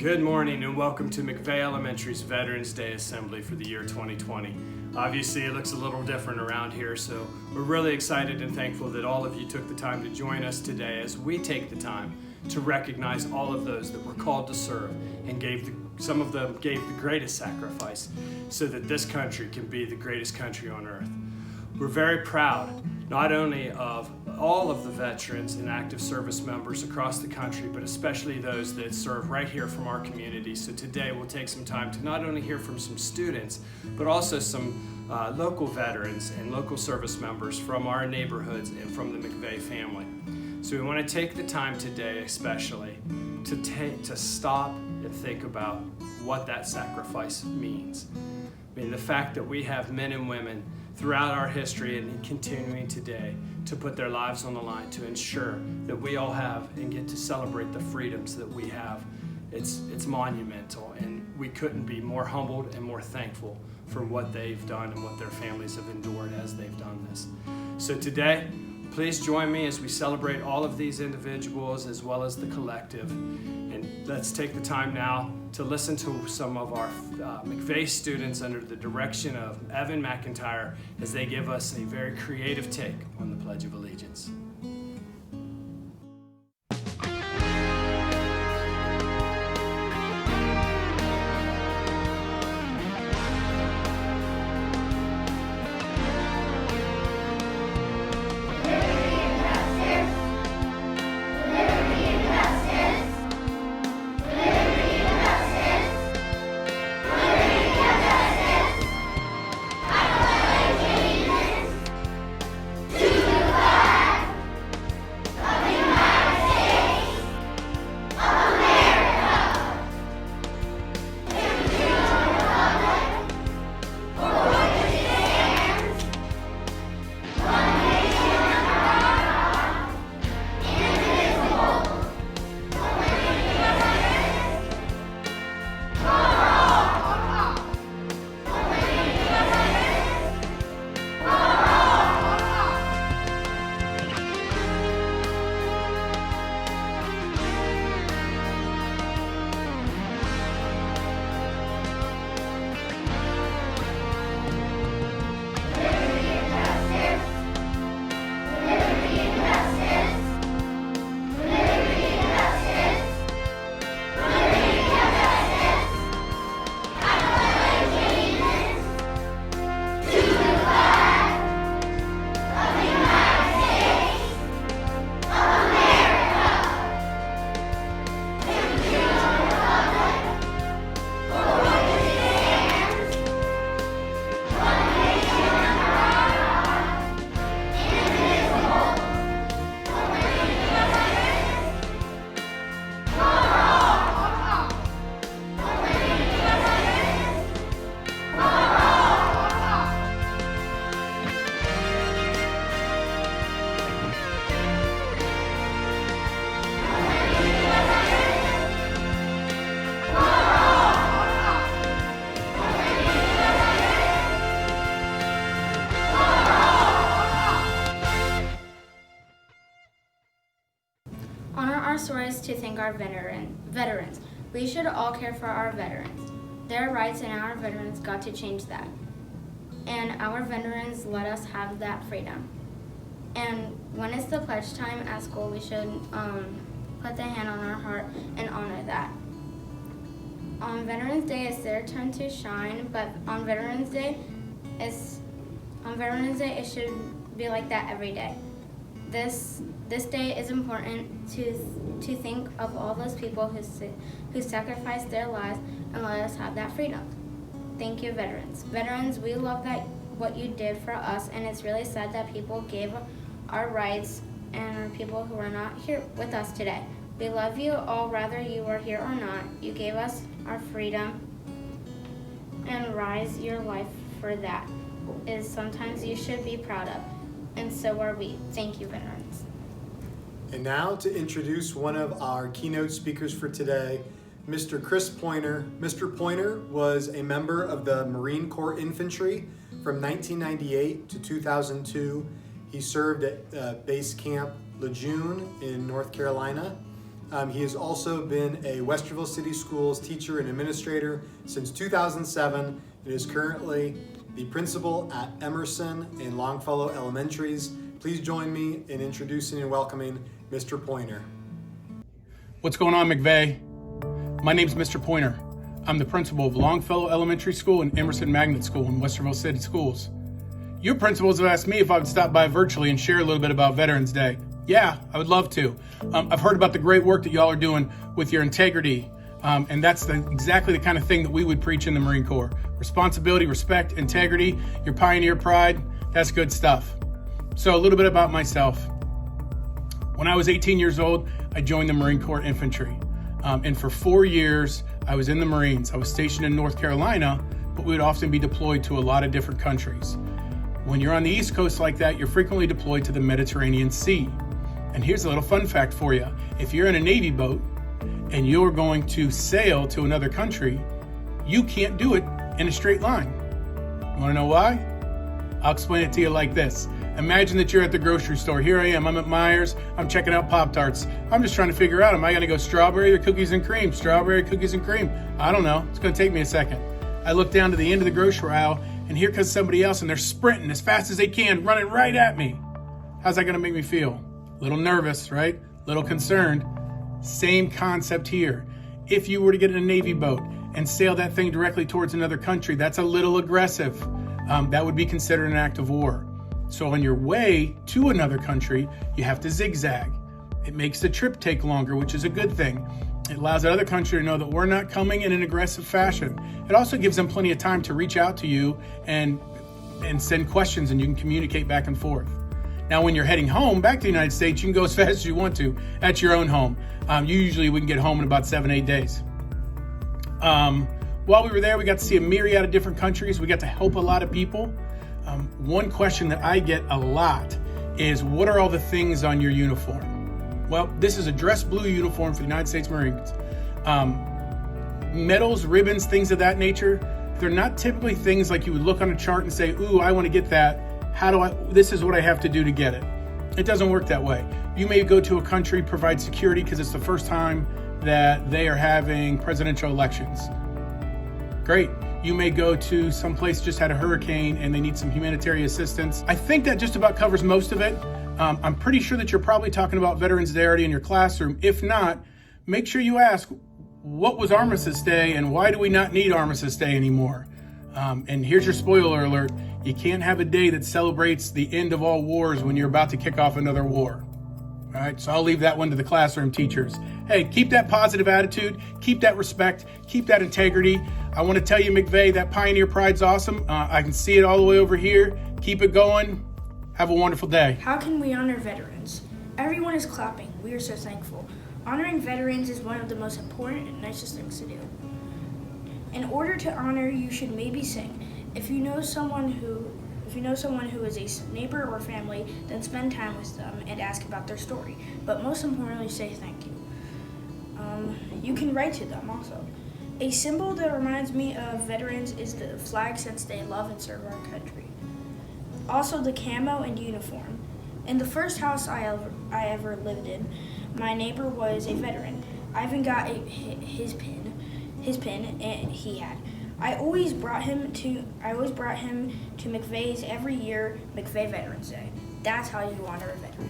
Good morning and welcome to McVay Elementary's Veterans Day Assembly for the year 2020. Obviously it looks a little different around here, so we're really excited and thankful that all of you took the time to join us today as we take the time to recognize all of those that were called to serve and some of them gave the greatest sacrifice so that this country can be the greatest country on earth. We're very proud not only of all of the veterans and active service members across the country, but especially those that serve right here from our community. So today we'll take some time to not only hear from some students, but also some local veterans and local service members from our neighborhoods and from the McVay family. So we want to take the time today especially to stop and think about what that sacrifice means. I mean, the fact that we have men and women throughout our history and continuing today to put their lives on the line to ensure that we all have and get to celebrate the freedoms that we have. It's monumental, and we couldn't be more humbled and more thankful for what they've done and what their families have endured as they've done this. So today, please join me as we celebrate all of these individuals as well as the collective. And let's take the time now to listen to some of our McVay students under the direction of Evan McIntyre as they give us a very creative take on the Pledge of Allegiance. Honor our stories to thank our veterans. We should all care for our veterans. Their rights and our veterans got to change that. And our veterans let us have that freedom. And when it's the pledge time at school, we should put the hand on our heart and honor that. On Veterans Day, it's their turn to shine, but on Veterans Day, it should be like that every day. This day is important to think of all those people who sacrificed their lives and let us have that freedom. Thank you, veterans. Veterans, we love what you did for us, and it's really sad that people gave our rights and are people who are not here with us today. We love you all, whether you were here or not. You gave us our freedom, and rise your life for that is sometimes you should be proud of, and so are we. Thank you, veterans. And now to introduce one of our keynote speakers for today, Mr. Chris Pointer. Mr. Pointer was a member of the Marine Corps Infantry from 1998 to 2002. He served at Base Camp Lejeune in North Carolina. He has also been a Westerville City Schools teacher and administrator since 2007 and is currently the principal at Emerson and Longfellow Elementaries. Please join me in introducing and welcoming Mr. Pointer. What's going on, McVay? My name's Mr. Pointer. I'm the principal of Longfellow Elementary School and Emerson Magnet School in Westerville City Schools. Your principals have asked me if I would stop by virtually and share a little bit about Veterans Day. Yeah, I would love to. I've heard about the great work that y'all are doing with your integrity, and that's exactly the kind of thing that we would preach in the Marine Corps. Responsibility, respect, integrity, your pioneer pride, that's good stuff. So a little bit about myself. When I was 18 years old, I joined the Marine Corps Infantry. And for 4 years, I was in the Marines. I was stationed in North Carolina, but we would often be deployed to a lot of different countries. When you're on the East Coast like that, you're frequently deployed to the Mediterranean Sea. And here's a little fun fact for you. If you're in a Navy boat and you're going to sail to another country, you can't do it in a straight line. You want to know why? I'll explain it to you like this. Imagine that you're at the grocery store. Here I am, I'm at Myers, I'm checking out Pop-Tarts. I'm just trying to figure out, am I gonna go strawberry or cookies and cream? Strawberry, cookies and cream. I don't know, it's gonna take me a second. I look down to the end of the grocery aisle and here comes somebody else and they're sprinting as fast as they can, running right at me. How's that gonna make me feel? A little nervous, right? A little concerned. Same concept here. If you were to get in a Navy boat and sail that thing directly towards another country, that's a little aggressive. That would be considered an act of war. So on your way to another country, you have to zigzag. It makes the trip take longer, which is a good thing. It allows that other country to know that we're not coming in an aggressive fashion. It also gives them plenty of time to reach out to you and send questions, and you can communicate back and forth. Now, when you're heading home back to the United States, you can go as fast as you want to at your own home. Usually we can get home in about 7-8 days. While we were there, we got to see a myriad of different countries. We got to help a lot of people. One question that I get a lot is, what are all the things on your uniform? Well, this is a dress blue uniform for the United States Marines. Medals, ribbons, things of that nature, they're not typically things like you would look on a chart and say, ooh, I want to get that. This is what I have to do to get it. It doesn't work that way. You may go to a country, provide security because it's the first time that they are having presidential elections. Great. You may go to some place just had a hurricane and they need some humanitarian assistance. I think that just about covers most of it. I'm pretty sure that you're probably talking about Veterans Day already in your classroom. If not, make sure you ask, what was Armistice Day and why do we not need Armistice Day anymore? And here's your spoiler alert. You can't have a day that celebrates the end of all wars when you're about to kick off another war. All right, so I'll leave that one to the classroom teachers. Hey, keep that positive attitude, keep that respect, keep that integrity. I want to tell you, McVay, that pioneer pride's awesome. I can see it all the way over here. Keep it going. Have a wonderful day. How can we honor veterans? Everyone is clapping. We are so thankful. Honoring veterans is one of the most important and nicest things to do. In order to honor, you should maybe sing. If you know someone who is a neighbor or family, then spend time with them and ask about their story. But most importantly, say thank you. You can write to them also. A symbol that reminds me of veterans is the flag, since they love and serve our country. Also the camo and uniform. In the first house I ever lived in, my neighbor was a veteran. I even got his pin and he had. I always brought him to McVay's every year, McVay Veterans Day. That's how you honor a veteran.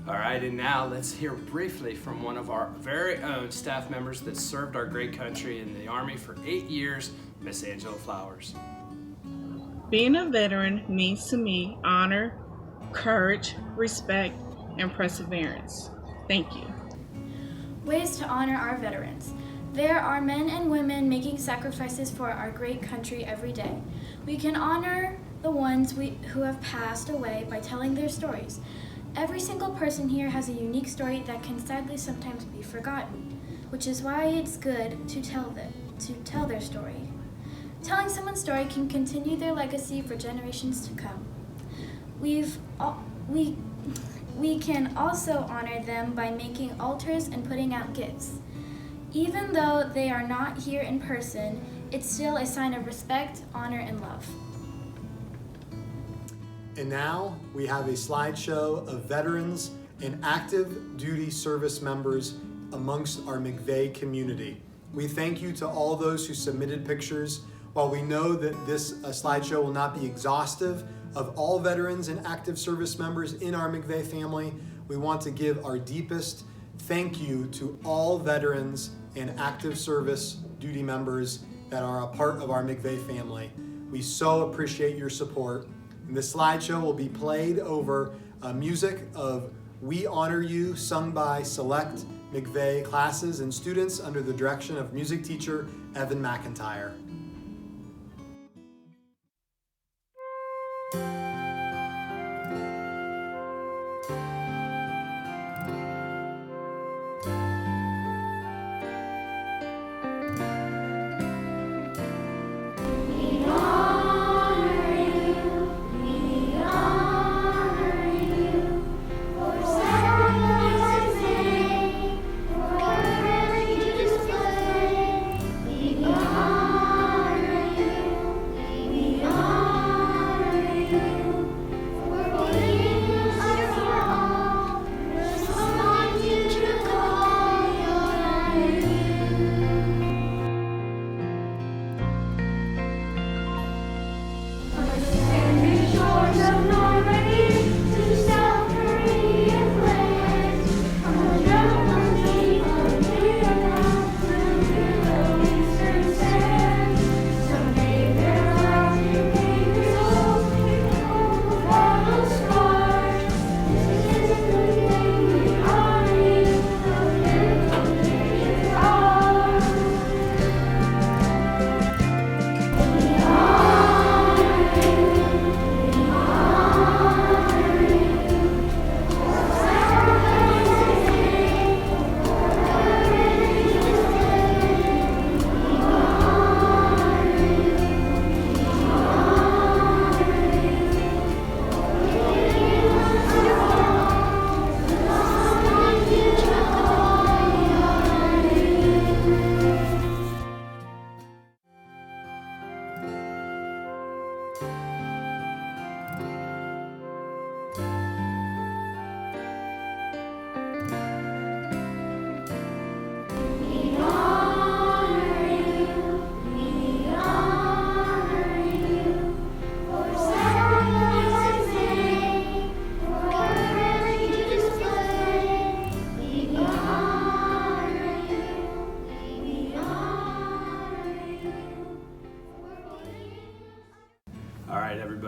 All right, and now let's hear briefly from one of our very own staff members that served our great country in the Army for 8 years, Miss Angela Flowers. Being a veteran means to me honor, courage, respect, and perseverance. Thank you. Ways to honor our veterans. There are men and women making sacrifices for our great country every day. We can honor the ones who have passed away by telling their stories. Every single person here has a unique story that can sadly sometimes be forgotten, which is why it's good to tell their story. Telling someone's story can continue their legacy for generations to come. We can also honor them by making altars and putting out gifts. Even though they are not here in person, it's still a sign of respect, honor, and love. And now we have a slideshow of veterans and active duty service members amongst our McVay community. We thank you to all those who submitted pictures. While we know that this slideshow will not be exhaustive of all veterans and active service members in our McVay family, we want to give our deepest thank you to all veterans and active service duty members that are a part of our McVay family. We so appreciate your support. And this slideshow will be played over music of We Honor You, sung by select McVay classes and students under the direction of music teacher Evan McIntyre.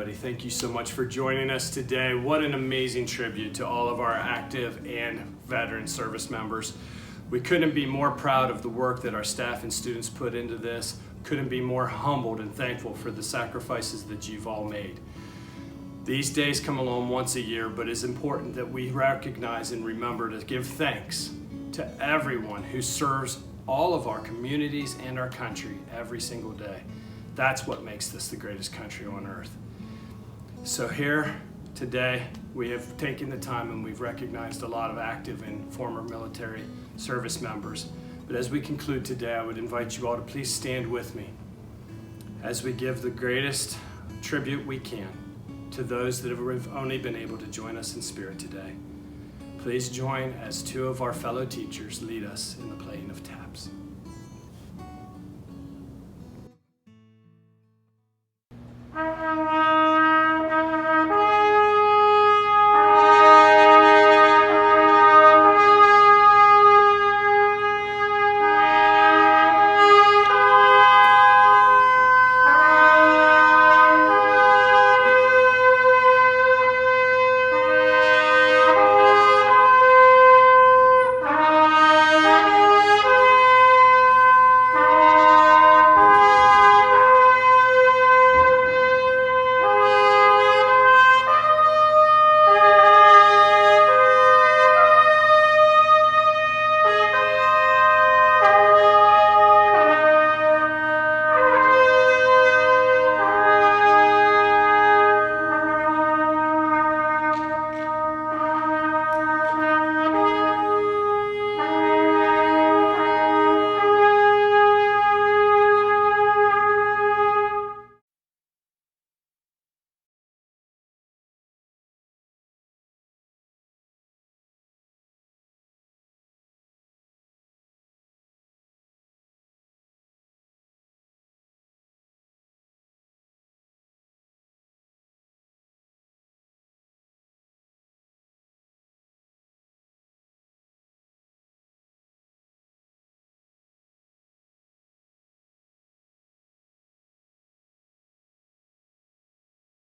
Everybody, thank you so much for joining us today. What an amazing tribute to all of our active and veteran service members. We couldn't be more proud of the work that our staff and students put into this. Couldn't be more humbled and thankful for the sacrifices that you've all made. These days come along once a year, but it's important that we recognize and remember to give thanks to everyone who serves all of our communities and our country every single day. That's what makes this the greatest country on earth. So here today, we have taken the time and we've recognized a lot of active and former military service members. But as we conclude today, I would invite you all to please stand with me as we give the greatest tribute we can to those that have only been able to join us in spirit today. Please join as two of our fellow teachers lead us in the playing of taps.